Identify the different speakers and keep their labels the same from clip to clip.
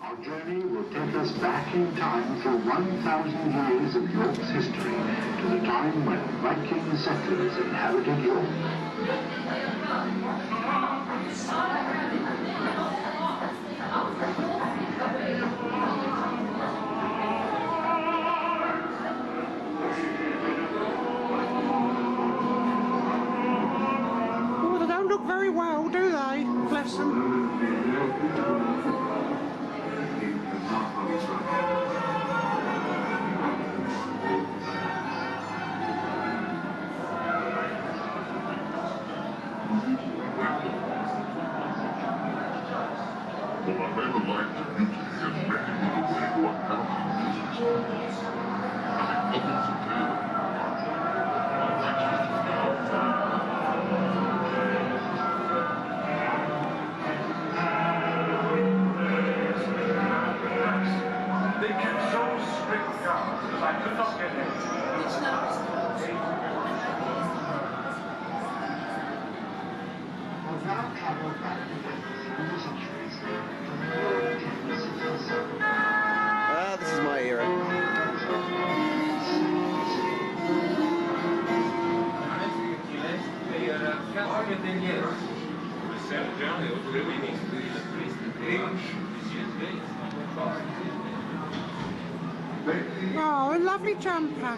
Speaker 1: Our journey will take us back in time through 1,000 years of York's history to the time when Viking settlers inhabited York.
Speaker 2: Oh, they don't look very well, do they? Bless them.
Speaker 3: Ah, this is my era.
Speaker 2: Oh, a lovely jumper.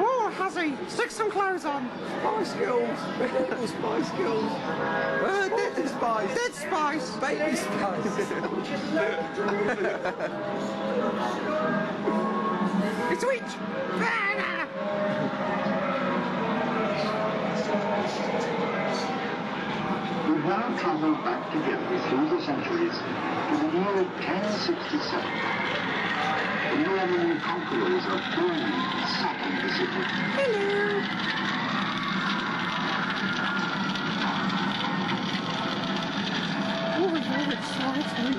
Speaker 2: Oh, Huzzy, stick some clothes on.
Speaker 3: Spice Girls. Little Spice Girls. Dead Spice.
Speaker 2: Dead Spice.
Speaker 3: Baby Spice.
Speaker 2: It's a witch.
Speaker 1: We've now travelled back together through the centuries to the year 1067. The Norman conquerors of Britain sacking the city.
Speaker 2: Hello. Oh, you're exciting.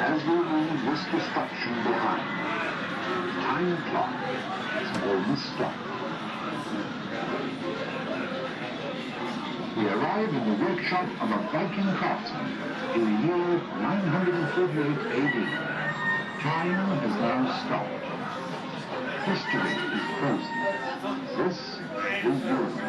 Speaker 1: As we leave this destruction behind, the time clock has almost stopped. We arrive in the workshop of a Viking craftsman in the year 948 AD. Time has now stopped. History is frozen. This is JORVIK.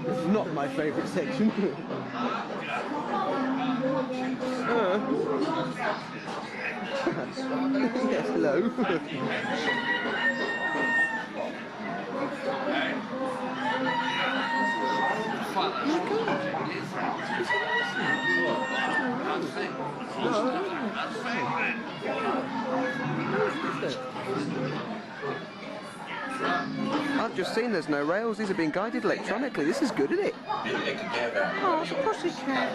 Speaker 3: This is not my favourite section. Yes, hello. I've just seen there's no rails, these are being guided electronically. This is good, isn't it?
Speaker 2: Oh, it's a pussycat.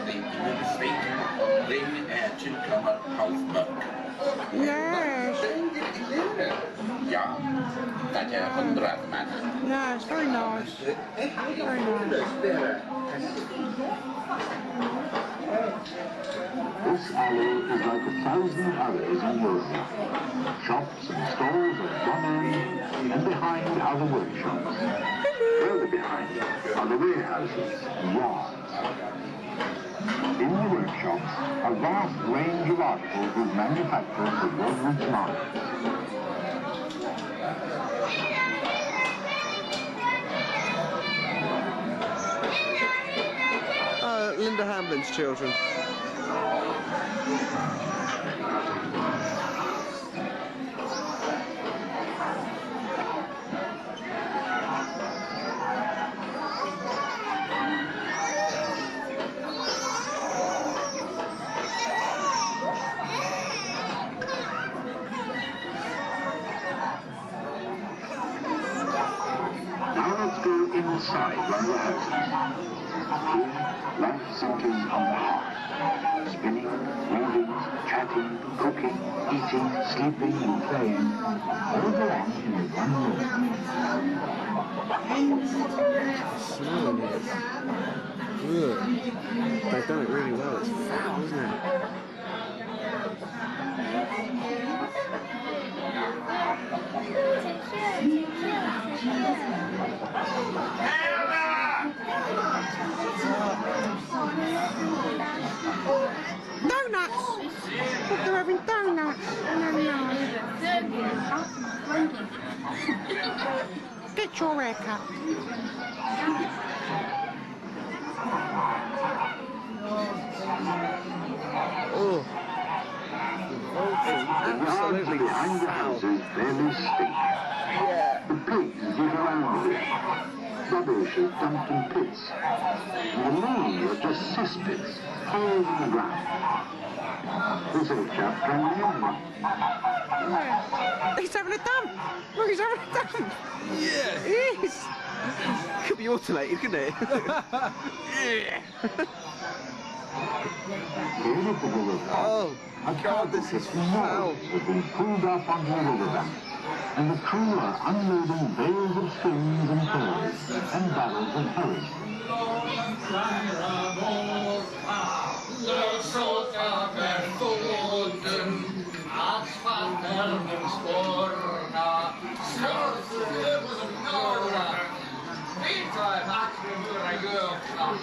Speaker 2: Yes. Yeah, it's very nice. Very
Speaker 1: This alley is like 1,000 alleys in Europe. Shops and stores at one end, and behind are the workshops. Further behind are the warehouses and yards. In the workshops, a vast range of articles was manufactured for JORVIK's market.
Speaker 3: Linda Hamlin's children.
Speaker 1: inside one of the houses. Here, life centers on the hearth. Spinning, weaving, chatting, cooking, eating, sleeping and playing all go on in one room.
Speaker 3: They've done it really well. It's foul, isn't it?
Speaker 2: Donuts! Look, they're having donuts. No. Get your haircut.
Speaker 3: Oh.
Speaker 1: Absolutely behind the houses barely stink.
Speaker 3: Yeah.
Speaker 1: The pigs live around here. Rubbish is dumped in pits. And the leaves are just cesspits, holes in the ground. This old chap can live.
Speaker 2: He's having a dump. Look, he's having a dump.
Speaker 3: Yeah.
Speaker 2: He is.
Speaker 3: Could be automated, couldn't it?
Speaker 2: Yeah.
Speaker 1: Here at the riverbank,
Speaker 3: Oh,
Speaker 1: a
Speaker 3: God, this is foul.
Speaker 1: has been pulled up onto the riverbank, and the crew are unloading bales of skins and furs and barrels of herring.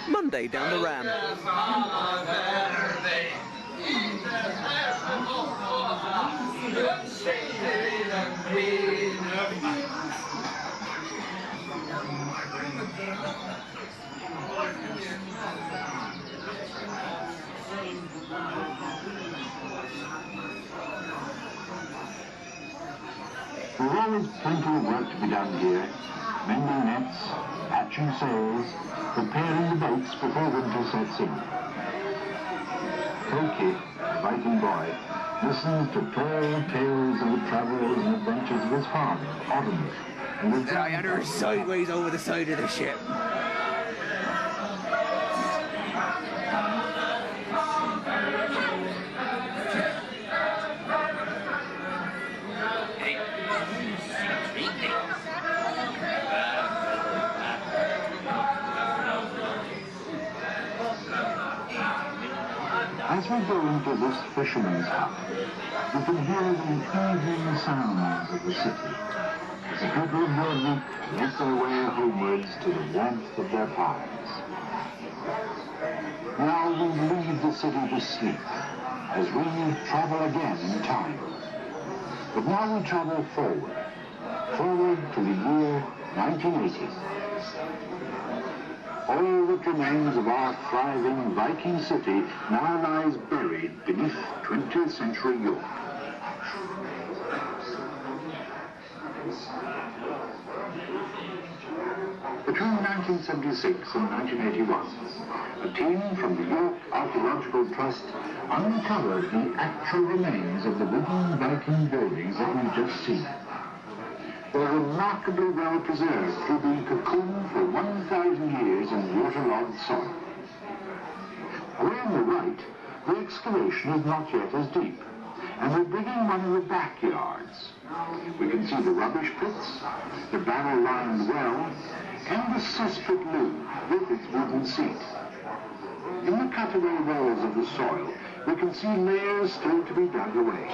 Speaker 3: Monday down the Ram.
Speaker 1: There's always plenty of work to be done here. Mending nets, patching sails, preparing the boats before winter sets in. Koki, the Viking boy, listens to tall tales of the travels and adventures of his father, Odin, and the
Speaker 3: I had her sideways over the side of the ship.
Speaker 1: As we go into this fisherman's hut, we can hear the evening sounds of the city as the people of JORVIK make their way homewards to the warmth of their fires. Now we leave the city to sleep as we travel again in time. But now we travel forward to the year 1980. All that remains of our thriving Viking city now lies buried beneath 20th century York. Between 1976 and 1981, a team from the York Archaeological Trust uncovered the actual remains of the wooden Viking buildings that we've just seen. They're remarkably well preserved through being cocooned for 1,000 years in waterlogged soil. Away on the right, the excavation is not yet as deep, and we're digging one of the backyards. We can see the rubbish pits, the barrel-lined well, and the cesspit loo with its wooden seat. In the cutaway walls of the soil, we can see layers still to be dug away.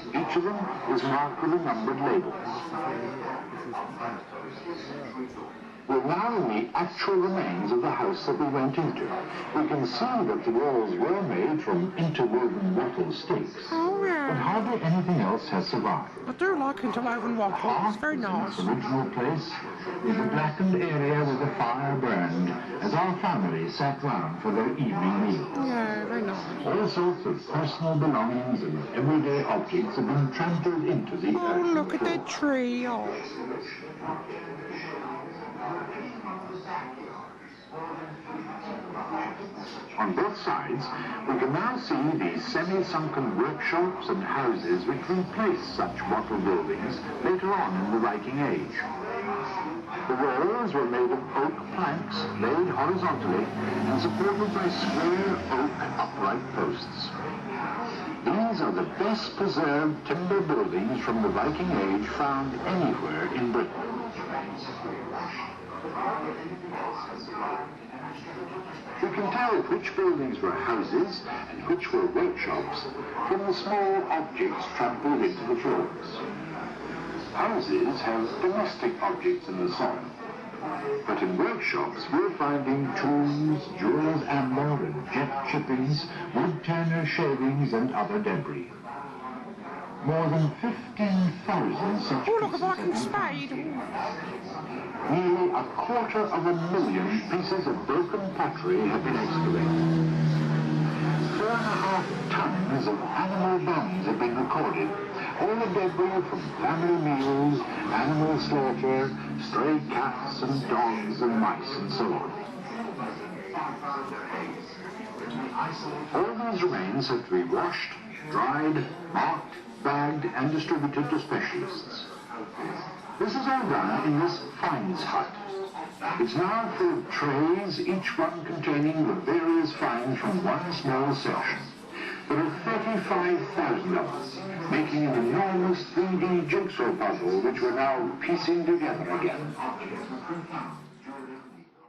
Speaker 1: Each of them is marked with a numbered label. We're now in the actual remains of the house that we went into. We can see that the walls were made from interwoven wattle stakes,
Speaker 2: Oh,
Speaker 1: but
Speaker 2: yeah.
Speaker 1: hardly anything else has survived.
Speaker 2: I do like interwoven waffle. It's very nice.
Speaker 1: Its original place is a blackened area where the fire burned as our family sat round for their evening meal.
Speaker 2: Yeah, very nice.
Speaker 1: All sorts of personal belongings and everyday objects have been trampled into the
Speaker 2: Oh,
Speaker 1: earthen
Speaker 2: look at
Speaker 1: floor.
Speaker 2: that tree. Oh.
Speaker 1: On both sides, we can now see the semi-sunken workshops and houses which replaced such wattle buildings later on in the Viking Age. The walls were made of oak planks laid horizontally and supported by square oak upright posts. These are the best preserved timber buildings from the Viking Age found anywhere in Britain. You can tell which buildings were houses and which were workshops from the small objects trampled into the floors. Houses have domestic objects in the soil, but in workshops we're finding tools, jewels, amber and jet chippings, wood tanner shavings and other debris. More than 15,000 such
Speaker 2: Oh, look, a
Speaker 1: pieces
Speaker 2: Viking
Speaker 1: have been
Speaker 2: spade.
Speaker 1: Nearly 250,000 pieces of broken pottery have been excavated. 4.5 tons of animal bones have been recorded. All the debris from family meals, animal slaughter, stray cats and dogs and mice and so on. All these remains have to be washed, dried, marked, bagged and distributed to specialists. This is all done in this finds hut. It's now full of trays, each one containing the various finds from one small section. There are 35,000 of them, making an enormous 3D jigsaw puzzle which we're now piecing together again.